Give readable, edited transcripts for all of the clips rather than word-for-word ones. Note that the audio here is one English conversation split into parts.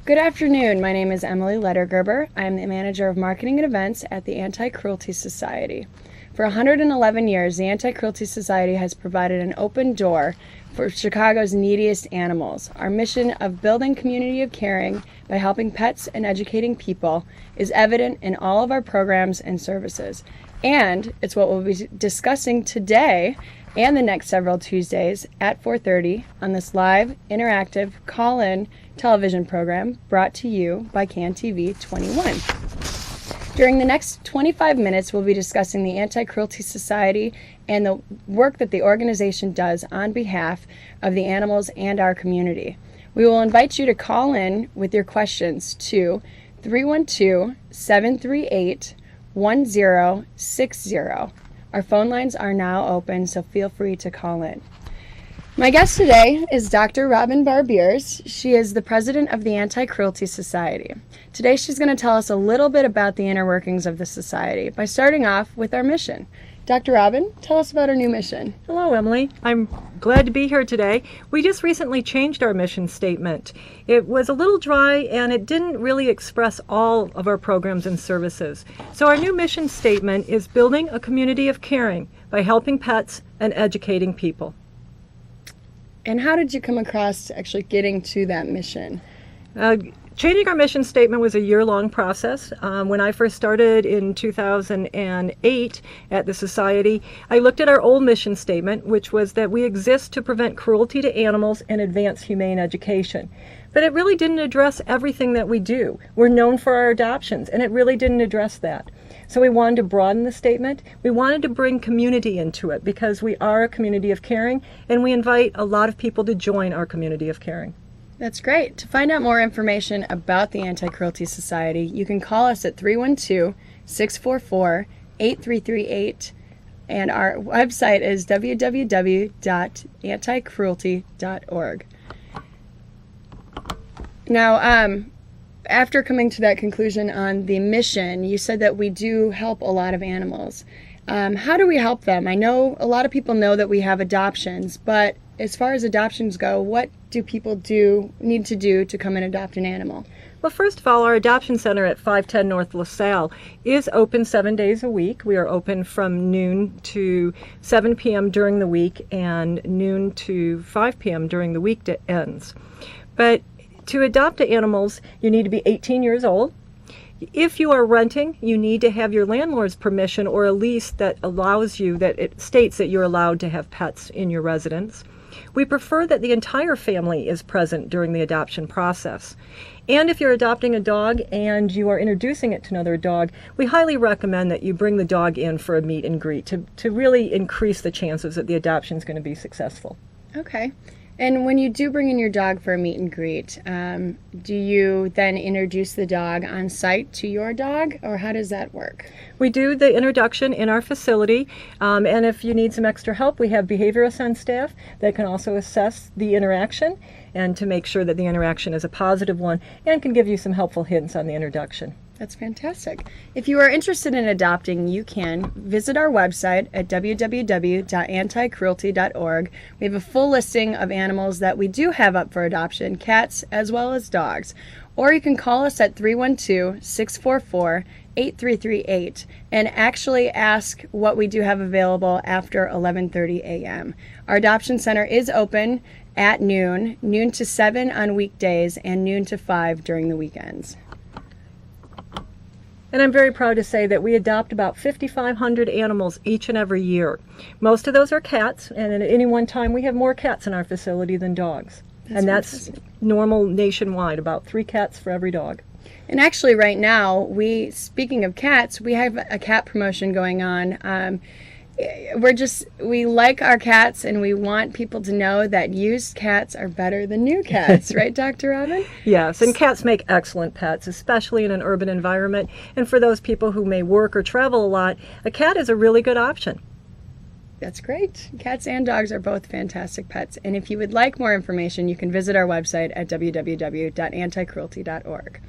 Good afternoon. My name is Emily Lettergerber. I'm the manager of marketing and events at the Anti-Cruelty Society. For 111 years, the Anti-Cruelty Society has provided an open door for Chicago's neediest animals. Our mission of building community of caring by helping pets and educating people is evident in all of our programs and services. And it's what we'll be discussing today and the next several Tuesdays at 4:30 on this live, interactive, call-in television program brought to you by CAN TV 21. During the next 25 minutes, we'll be discussing the Anti-Cruelty Society and the work that the organization does on behalf of the animals and our community. We will invite you to call in with your questions to 312-738-1060. Our phone lines are now open, so feel free to call in. My guest today is Dr. Robin Barbiers. She is the president of the Anti-Cruelty Society. Today she's going to tell us a little bit about the inner workings of the society by starting off with our mission. Dr. Robin, tell us about our new mission. Hello, Emily. I'm glad to be here today. We just recently changed our mission statement. It was a little dry and it didn't really express all of our programs and services. So our new mission statement is building a community of caring by helping pets and educating people. And how did you come across actually getting to that mission? Changing our mission statement was a year-long process. When I first started in 2008 at the Society, I looked at our old mission statement, which was that we exist to prevent cruelty to animals and advance humane education. But it really didn't address everything that we do. We're known for our adoptions, and it really didn't address that. So we wanted to broaden the statement. We wanted to bring community into it because we are a community of caring, and we invite a lot of people to join our community of caring. That's great. To find out more information about the Anti-Cruelty Society, you can call us at 312-644-8338, and our website is www.anticruelty.org. Now, after coming to that conclusion on the mission, you said that we do help a lot of animals. How do we help them? I know a lot of people know that we have adoptions, but as far as adoptions go, what do people need to do to come and adopt an animal? Well, first of all, our adoption center at 510 North LaSalle is open 7 days a week. We are open from noon to 7 p.m. during the week and noon to 5 p.m. during the weekends. But to adopt animals, you need to be 18 years old. If you are renting, you need to have your landlord's permission or a lease that allows you, that it states that you're allowed to have pets in your residence. We prefer that the entire family is present during the adoption process. And if you're adopting a dog and you are introducing it to another dog, we highly recommend that you bring the dog in for a meet and greet to really increase the chances that the adoption is going to be successful. Okay. And when you do bring in your dog for a meet and greet, do you then introduce the dog on site to your dog, or how does that work? We do the introduction in our facility, and if you need some extra help, we have behaviorists on staff that can also assess the interaction and to make sure that the interaction is a positive one and can give you some helpful hints on the introduction. That's fantastic. If you are interested in adopting, you can visit our website at www.anticruelty.org. We have a full listing of animals that we do have up for adoption, cats as well as dogs. Or you can call us at 312-644-8338 and actually ask what we do have available after 11:30 a.m. Our adoption center is open at noon to 7 on weekdays, and noon to 5 during the weekends. And I'm very proud to say that we adopt about 5,500 animals each and every year. Most of those are cats, and at any one time we have more cats in our facility than dogs. That's normal nationwide, about 3 cats for every dog. And actually right now, speaking of cats, we have a cat promotion going on. We like our cats, and we want people to know that used cats are better than new cats, right, Dr. Robin? Yes, and cats make excellent pets, especially in an urban environment. And for those people who may work or travel a lot, a cat is a really good option. That's great. Cats and dogs are both fantastic pets. And if you would like more information, you can visit our website at www.anticruelty.org.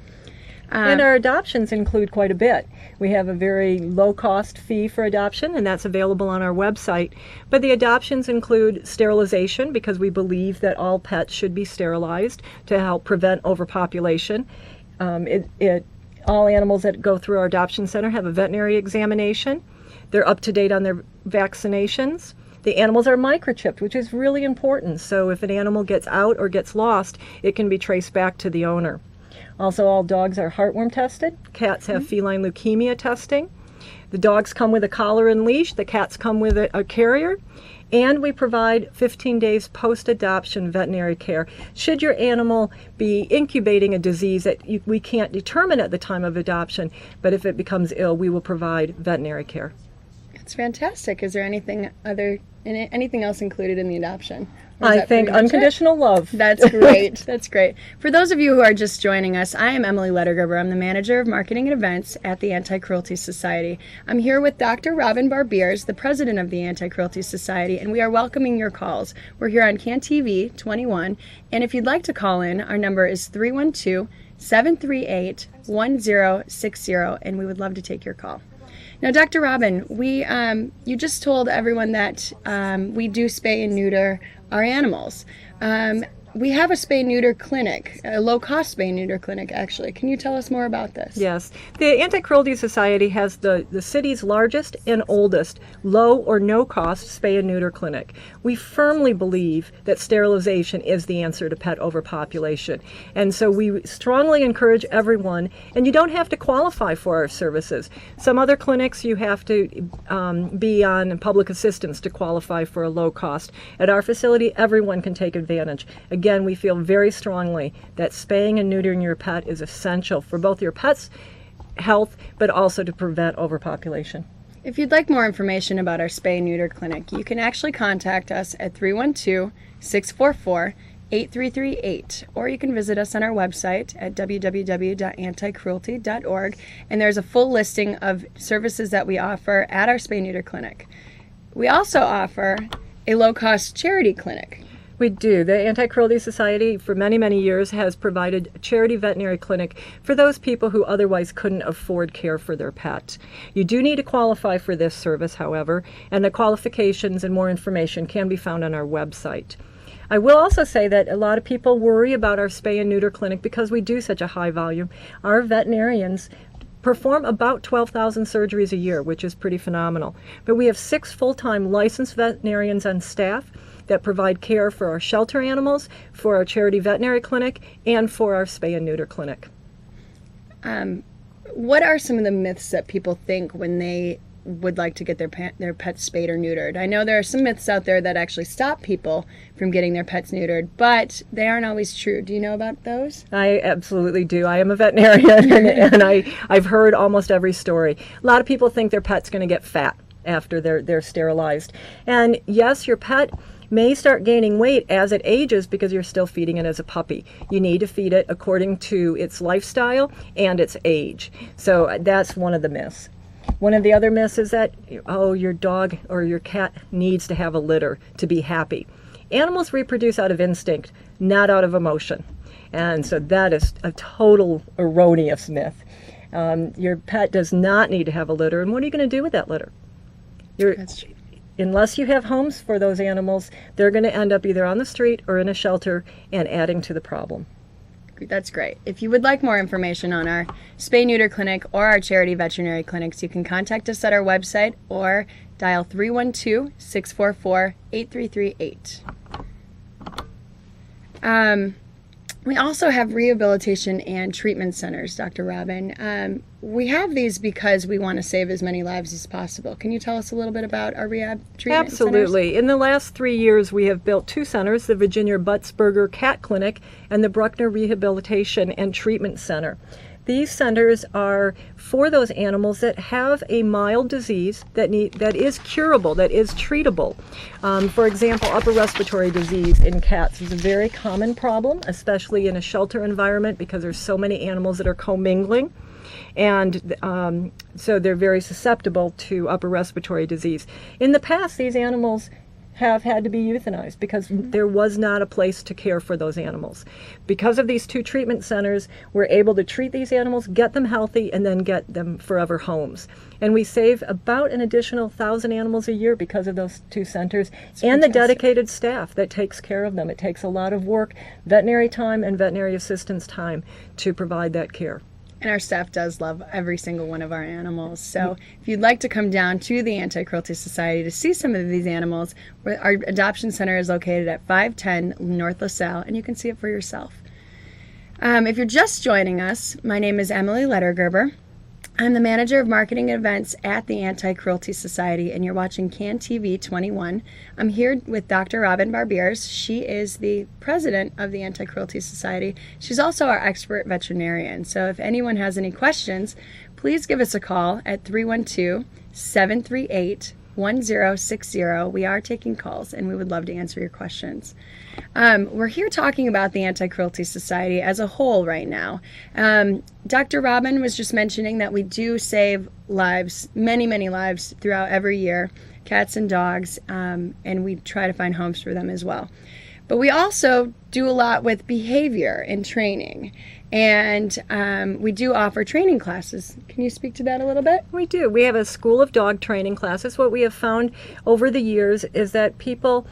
And our adoptions include quite a bit. We have a very low-cost fee for adoption, and that's available on our website. But the adoptions include sterilization, because we believe that all pets should be sterilized to help prevent overpopulation. All animals that go through our adoption center have a veterinary examination. They're up to date on their vaccinations. The animals are microchipped, which is really important. So if an animal gets out or gets lost, it can be traced back to the owner. Also, all dogs are heartworm tested. Cats have feline leukemia testing. The dogs come with a collar and leash. The cats come with a carrier. And we provide 15 days post-adoption veterinary care. Should your animal be incubating a disease that we can't determine at the time of adoption, but if it becomes ill, we will provide veterinary care. That's fantastic. Is there anything else included in the adoption? I think unconditional love. That's great. That's great. For those of you who are just joining us, I am Emily Lettergerber. I'm the manager of marketing and events at the Anti-Cruelty Society. I'm here with Dr. Robin Barbiers, the president of the Anti-Cruelty Society, and we are welcoming your calls. We're here on CAN TV 21, and if you'd like to call in, our number is 312-738-1060, and we would love to take your call. Now, Dr. Robin, you just told everyone that we do spay and neuter our animals. We have a spay-neuter clinic, a low-cost spay-neuter clinic, actually. Can you tell us more about this? Yes. The Anti-Cruelty Society has the city's largest and oldest low or no-cost spay and neuter clinic. We firmly believe that sterilization is the answer to pet overpopulation. And so we strongly encourage everyone, and you don't have to qualify for our services. Some other clinics you have to be on public assistance to qualify for a low cost. At our facility, everyone can take advantage. Again, we feel very strongly that spaying and neutering your pet is essential for both your pet's health, but also to prevent overpopulation. If you'd like more information about our spay and neuter clinic, you can actually contact us at 312-644-8338, or you can visit us on our website at www.anticruelty.org, and there's a full listing of services that we offer at our spay and neuter clinic. We also offer a low-cost charity clinic. We do. The Anti-Cruelty Society for many, many years has provided a charity veterinary clinic for those people who otherwise couldn't afford care for their pet. You do need to qualify for this service, however, and the qualifications and more information can be found on our website. I will also say that a lot of people worry about our spay and neuter clinic because we do such a high volume. Our veterinarians perform about 12,000 surgeries a year, which is pretty phenomenal. But we have 6 full-time licensed veterinarians on staff that provide care for our shelter animals, for our charity veterinary clinic, and for our spay and neuter clinic. What are some of the myths that people think when they would like to get their pets spayed or neutered? I know there are some myths out there that actually stop people from getting their pets neutered, but they aren't always true. Do you know about those? I absolutely do. I am a veterinarian, and I've heard almost every story. A lot of people think their pet's going to get fat after they're sterilized. And yes, your pet may start gaining weight as it ages because you're still feeding it as a puppy. You need to feed it according to its lifestyle and its age. So that's one of the myths. One of the other myths is that, your dog or your cat needs to have a litter to be happy. Animals reproduce out of instinct, not out of emotion. And so that is a total erroneous myth. Your pet does not need to have a litter, and what are you going to do with that litter? That's true. Unless you have homes for those animals, they're going to end up either on the street or in a shelter and adding to the problem. That's great. If you would like more information on our spay-neuter clinic or our charity veterinary clinics, you can contact us at our website or dial 312-644-8338. We also have rehabilitation and treatment centers, Dr. Robin. We have these because we want to save as many lives as possible. Can you tell us a little bit about our rehab treatment Absolutely. centers? In the last 3 years, we have built 2 centers, the Virginia Buttsberger Cat Clinic and the Bruckner Rehabilitation and Treatment Center. These centers are for those animals that have a mild disease that is curable, that is treatable. For example, upper respiratory disease in cats is a very common problem, especially in a shelter environment because there's so many animals that are commingling. And so they're very susceptible to upper respiratory disease. In the past, these animals have had to be euthanized because there was not a place to care for those animals. Because of these 2 treatment centers, we're able to treat these animals, get them healthy, and then get them forever homes. And we save about an additional 1,000 animals a year because of those 2 centers and the dedicated staff that takes care of them. It takes a lot of work, veterinary time and veterinary assistance time to provide that care. And our staff does love every single one of our animals. So if you'd like to come down to the Anti-Cruelty Society to see some of these animals, our adoption center is located at 510 North LaSalle, and you can see it for yourself. If you're just joining us, my name is Emily Lettergerber. I'm the manager of marketing and events at the Anti-Cruelty Society, and you're watching CAN TV 21. I'm here with Dr. Robin Barbiers. She is the president of the Anti-Cruelty Society. She's also our expert veterinarian. So if anyone has any questions, please give us a call at 312-738-1060. We are taking calls, and we would love to answer your questions. We're here talking about the Anti-Cruelty Society as a whole right now. Dr. Robin was just mentioning that we do save lives, many, many lives throughout every year, cats and dogs, and we try to find homes for them as well. But we also do a lot with behavior and training, and we do offer training classes. Can you speak to that a little bit? We do. We have a school of dog training classes. What we have found over the years is that people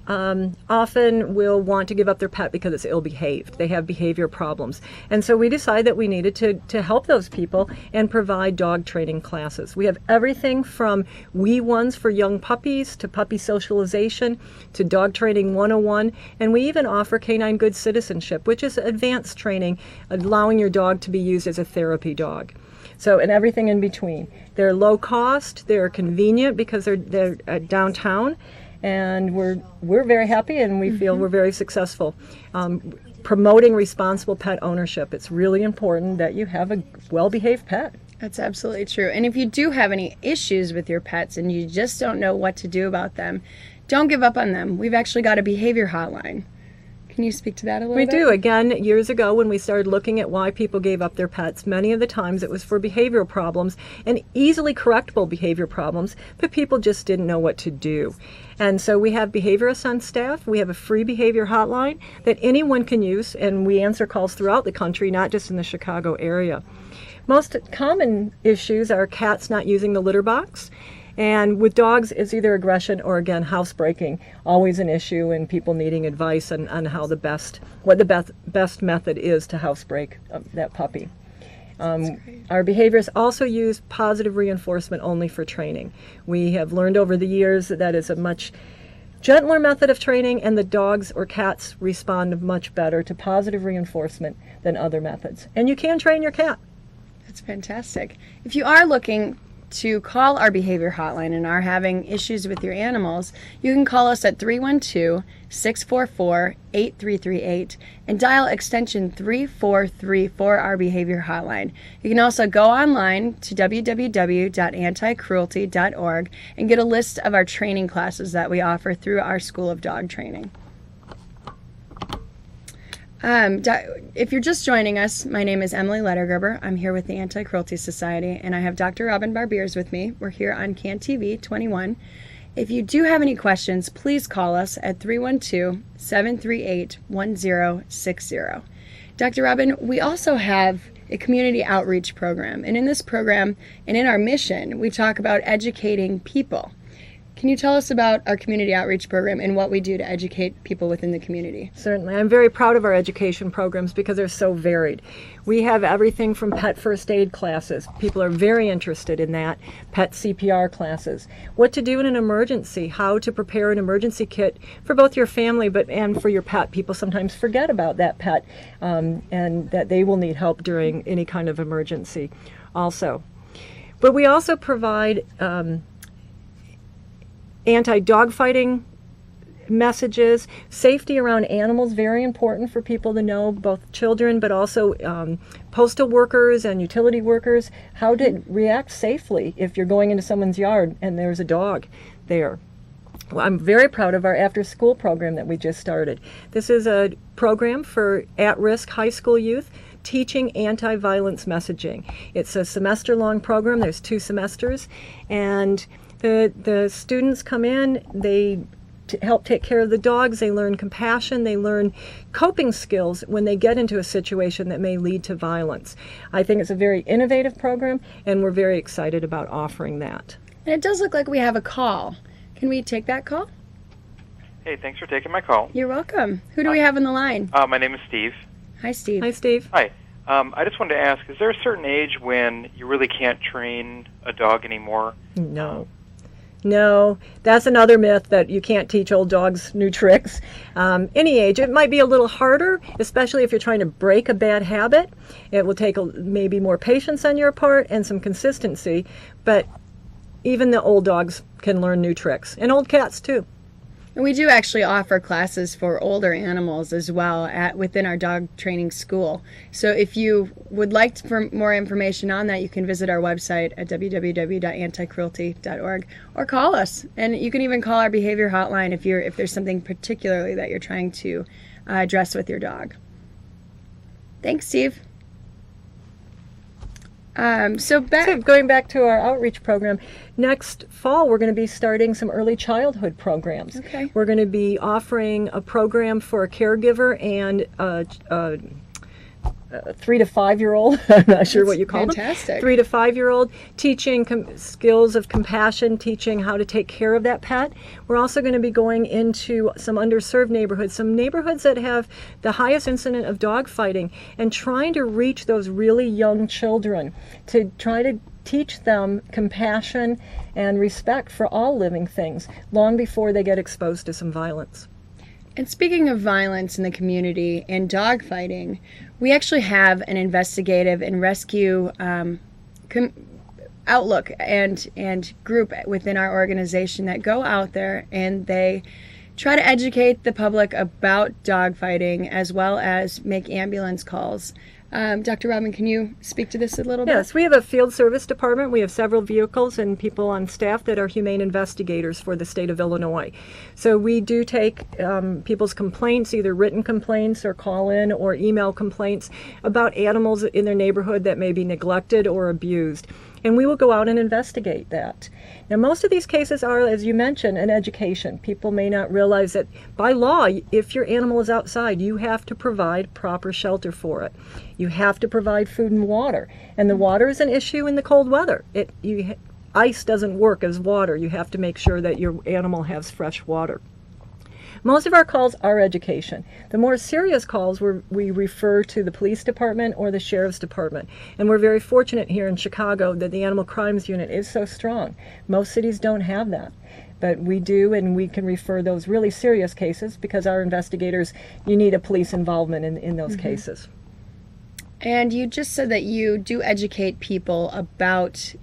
often will want to give up their pet because it's ill-behaved. They have behavior problems. And so we decided that we needed to help those people and provide dog training classes. We have everything from wee ones for young puppies to puppy socialization to dog training 101. And we even offer canine good citizenship, which is advanced training, allowing your dog to be used as a therapy dog. So, and everything in between. They're low cost, they're convenient because they're downtown. And we're very happy, and we feel we're very successful. Promoting responsible pet ownership. It's really important that you have a well-behaved pet. That's absolutely true. And if you do have any issues with your pets and you just don't know what to do about them, don't give up on them. We've actually got a behavior hotline. Can you speak to that a little bit? We do. Again, years ago when we started looking at why people gave up their pets, many of the times it was for behavioral problems and easily correctable behavior problems, but people just didn't know what to do. And so we have behaviorists on staff. We have a free behavior hotline that anyone can use, and we answer calls throughout the country, not just in the Chicago area. Most common issues are cats not using the litter box. And with dogs, it's either aggression or, again, housebreaking, always an issue, and people needing advice on how what the best method is to housebreak that puppy. Our behaviorists also use positive reinforcement only for training. We have learned over the years that is a much gentler method of training, and the dogs or cats respond much better to positive reinforcement than other methods. And you can train your cat. That's fantastic. If you are looking to call our behavior hotline and are having issues with your animals, you can call us at 312-644-8338 and dial extension 343 for our behavior hotline. You can also go online to www.anticruelty.org and get a list of our training classes that we offer through our School of Dog Training. If you're just joining us, my name is Emily Lettergerber. I'm here with the Anti-Cruelty Society, and I have Dr. Robin Barbiers with me. We're here on CAN TV 21. If you do have any questions, please call us at 312-738-1060. Dr. Robin, we also have a community outreach program, and in this program and in our mission, we talk about educating people. Can you tell us about our community outreach program and what we do to educate people within the community? Certainly. I'm very proud of our education programs because they're so varied. We have everything from pet first aid classes. People are very interested in that. Pet CPR classes. What to do in an emergency. How to prepare an emergency kit for both your family and for your pet. People sometimes forget about that pet and that they will need help during any kind of emergency also. But we also provide anti-dogfighting messages. Safety around animals, very important for people to know, both children but also postal workers and utility workers, how to react safely if you're going into someone's yard and there's a dog there. Well, I'm very proud of our after-school program that we just started. This is a program for at-risk high school youth teaching anti-violence messaging. It's a semester-long program. There's 2 semesters, and the students come in, they to help take care of the dogs. They learn compassion. They learn coping skills when they get into a situation that may lead to violence. I think it's a very innovative program, and we're very excited about offering that. And it does look like we have a call. Can we take that call? Hey, thanks for taking my call. You're welcome. Who do we have on the line? My name is Steve. Hi, Steve. Hi, Steve. Hi. I just wanted to ask, is there a certain age when you really can't train a dog anymore? No. No, that's another myth, that you can't teach old dogs new tricks. Any age. It might be a little harder, especially if you're trying to break a bad habit. It will take maybe more patience on your part and some consistency, but even the old dogs can learn new tricks, and old cats too. And we do actually offer classes for older animals as well within our dog training school. So if you would like for more information on that, you can visit our website at www.anticruelty.org or call us. And you can even call our behavior hotline if there's something particularly that you're trying to address with your dog. Thanks, Steve. So going back to our outreach program, next fall we're going to be starting some early childhood programs. Okay. We're going to be offering a program for a caregiver and a 3 to 5 year old. I'm not sure what you call fantastic. them. 3 to 5 year old, teaching skills of compassion, teaching how to take care of that pet. We're also going to be going into some underserved neighborhoods, some neighborhoods that have the highest incident of dog fighting, and trying to reach those really young children to try to teach them compassion and respect for all living things long before they get exposed to some violence. And speaking of violence in the community and dog fighting, we actually have an investigative and rescue outlook and group within our organization that go out there and they try to educate the public about dog fighting as well as make ambulance calls. Dr. Robin, can you speak to this a little bit? Yes, we have a field service department. We have several vehicles and people on staff that are humane investigators for the state of Illinois. So we do take people's complaints, either written complaints or call-in or email complaints about animals in their neighborhood that may be neglected or abused. And we will go out and investigate that. Now, most of these cases are, as you mentioned, an education. People may not realize that by law, if your animal is outside, you have to provide proper shelter for it. You have to provide food and water. And the water is an issue in the cold weather. Ice doesn't work as water. You have to make sure that your animal has fresh water. Most of our calls are education. The more serious calls we refer to the police department or the sheriff's department. And we're very fortunate here in Chicago that the Animal Crimes Unit is so strong. Most cities don't have that. But we do, and we can refer those really serious cases because our investigators, you need a police involvement in those cases. And you just said that you do educate people about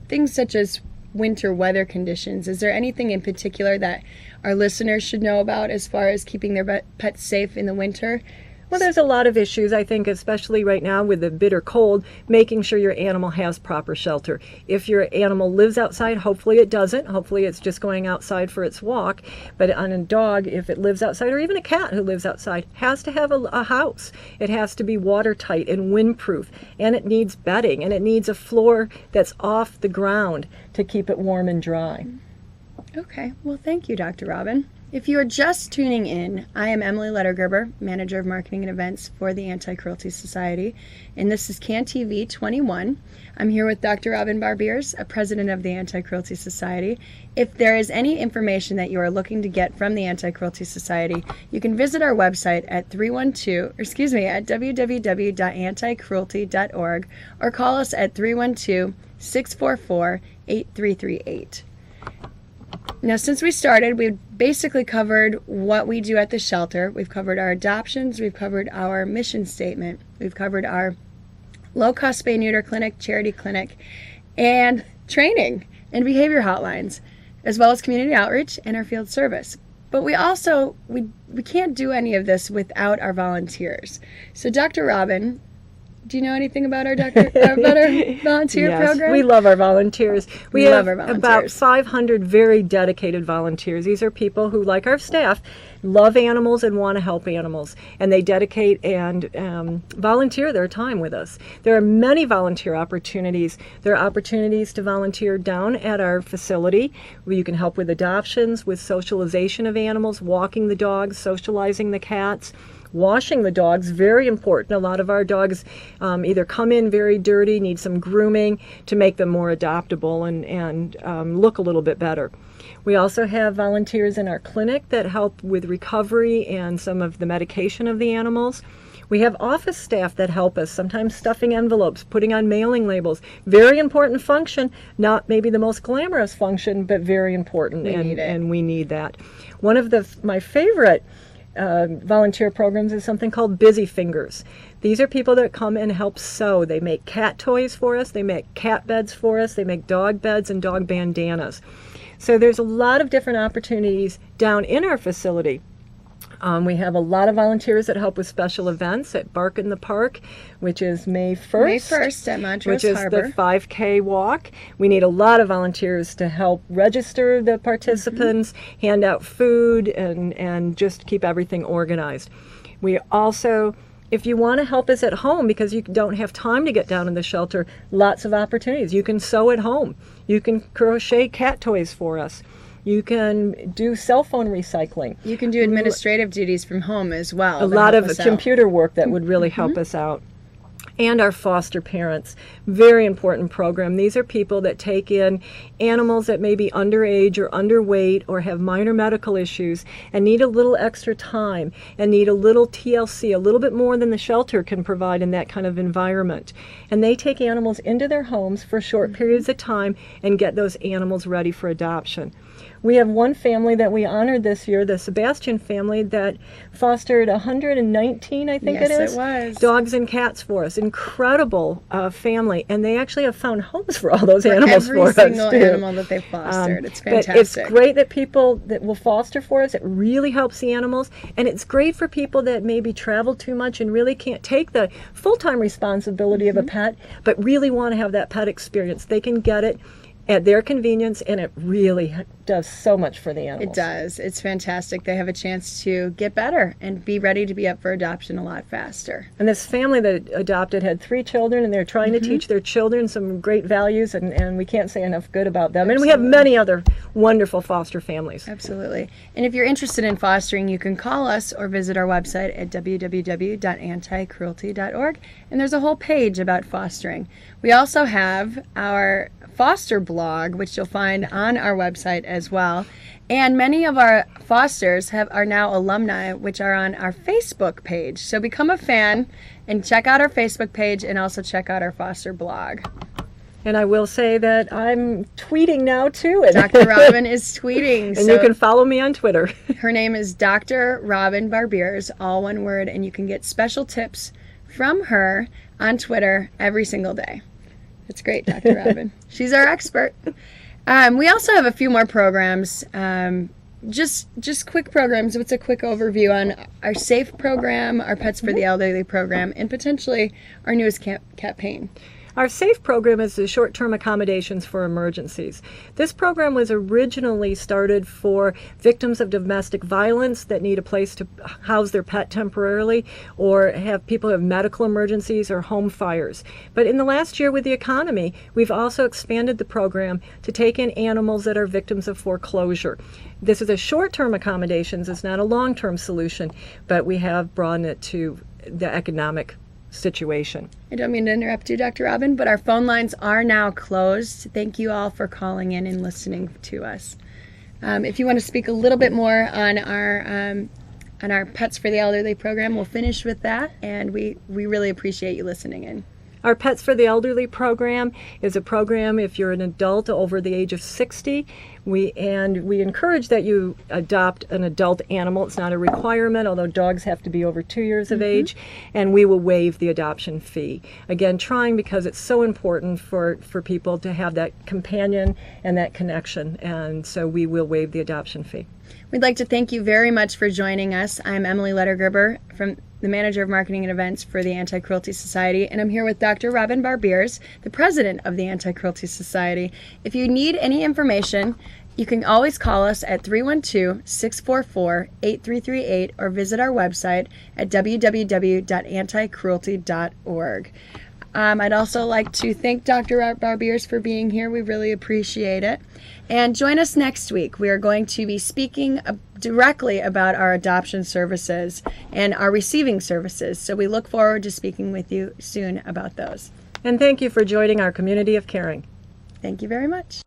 things such as winter weather conditions. Is there anything in particular that our listeners should know about as far as keeping their pets safe in the winter? Well, there's a lot of issues, I think, especially right now with the bitter cold, making sure your animal has proper shelter. If your animal lives outside, hopefully it doesn't. Hopefully it's just going outside for its walk. But on a dog, if it lives outside, or even a cat who lives outside, has to have a house. It has to be watertight and windproof, and it needs bedding, and it needs a floor that's off the ground to keep it warm and dry. Okay, well, thank you, Dr. Robin. If you are just tuning in, I am Emily Lettergerber, Manager of Marketing and Events for the Anti-Cruelty Society, and this is CanTV 21. I'm here with Dr. Robin Barbiers, a president of the Anti-Cruelty Society. If there is any information that you are looking to get from the Anti-Cruelty Society, you can visit our website at www.anticruelty.org or call us at 312-644-8338. Now, since we started, we've basically covered what we do at the shelter. We've covered our adoptions, we've covered our mission statement, we've covered our low-cost spay-neuter clinic, charity clinic, and training and behavior hotlines, as well as community outreach and our field service. But we also, we can't do any of this without our volunteers. So Dr. Robin, do you know anything about our volunteer Yes, program? we love our volunteers. We love have our volunteers. about 500 very dedicated volunteers. These are people who, like our staff, love animals and want to help animals, and they dedicate and volunteer their time with us. There are many volunteer opportunities. There are opportunities to volunteer down at our facility where you can help with adoptions, with socialization of animals, walking the dogs, socializing the cats. Washing the dogs, very important. A lot of our dogs either come in very dirty, need some grooming to make them more adoptable and look a little bit better. We also have volunteers in our clinic that help with recovery and some of the medication of the animals. We have office staff that help us, sometimes stuffing envelopes, putting on mailing labels. Very important function, not maybe the most glamorous function, but very important, and we need that. One of my favorite volunteer programs is something called Busy Fingers. These are people that come and help sew. They make cat toys for us, they make cat beds for us, they make dog beds and dog bandanas. So there's a lot of different opportunities down in our facility. We have a lot of volunteers that help with special events at Bark in the Park, which is May 1st. May 1st at Montrose which is Harbor. the 5K walk. We need a lot of volunteers to help register the participants, hand out food, and just keep everything organized. We also, if you want to help us at home because you don't have time to get down in the shelter, lots of opportunities. You can sew at home. You can crochet cat toys for us. You can do cell phone recycling. You can do administrative duties from home as well. A lot of computer work that would really help us out. And our foster parents, very important program. These are people that take in animals that may be underage or underweight or have minor medical issues and need a little extra time and need a little TLC, a little bit more than the shelter can provide in that kind of environment. And they take animals into their homes for short periods of time and get those animals ready for adoption. We have one family that we honored this year, the Sebastian family, that fostered 119, I think Yes, it is, it was. dogs and cats for us. Incredible family, and they actually have found homes for all those animals for us, every single too. animal that they've fostered. It's fantastic. But it's great that people that will foster for us. It really helps the animals, and it's great for people that maybe travel too much and really can't take the full-time responsibility of a pet, but really want to have that pet experience. They can get it at their convenience, and it really does so much for the animals. It does. It's fantastic. They have a chance to get better and be ready to be up for adoption a lot faster. And this family that adopted had 3 children, and they're trying to teach their children some great values, and we can't say enough good about them. Absolutely. And we have many other wonderful foster families. Absolutely. And if you're interested in fostering, you can call us or visit our website at www.anticruelty.org, and there's a whole page about fostering. We also have our foster blog, which you'll find on our website as well. And many of our fosters are now alumni, which are on our Facebook page. So become a fan and check out our Facebook page and also check out our foster blog. And I will say that I'm tweeting now too. And Dr. Robin is tweeting. And you can follow me on Twitter. Her name is Dr. Robin Barbiers, all one word, and you can get special tips from her on Twitter every single day. It's great, Dr. Robin. She's our expert. We also have a few more programs. Just quick programs. What's a quick overview on our SAFE program, our Pets for the Elderly program, and potentially our newest campaign? Our SAFE program is the short-term accommodations for emergencies. This program was originally started for victims of domestic violence that need a place to house their pet temporarily, or have people who have medical emergencies or home fires. But in the last year with the economy, we've also expanded the program to take in animals that are victims of foreclosure. This is a short-term accommodations. It's not a long-term solution, but we have broadened it to the economic situation. I don't mean to interrupt you, Dr. Robin, but our phone lines are now closed. Thank you all for calling in and listening to us. If you want to speak a little bit more on our Pets for the Elderly program, we'll finish with that, and we really appreciate you listening in. Our Pets for the Elderly program is a program if you're an adult over the age of 60. We encourage that you adopt an adult animal. It's not a requirement, although dogs have to be over 2 years of age, and we will waive the adoption fee. Again, trying because it's so important for people to have that companion and that connection, and so we will waive the adoption fee. We'd like to thank you very much for joining us. I'm Emily Lettergerber from the manager of marketing and events for the Anti-Cruelty Society, and I'm here with Dr. Robin Barbiers, the president of the Anti-Cruelty Society. If you need any information, you can always call us at 312-644-8338 or visit our website at www.anticruelty.org. I'd also like to thank Dr. Barbiers for being here. We really appreciate it. And join us next week. We are going to be speaking directly about our adoption services and our receiving services. So we look forward to speaking with you soon about those. And thank you for joining our community of caring. Thank you very much.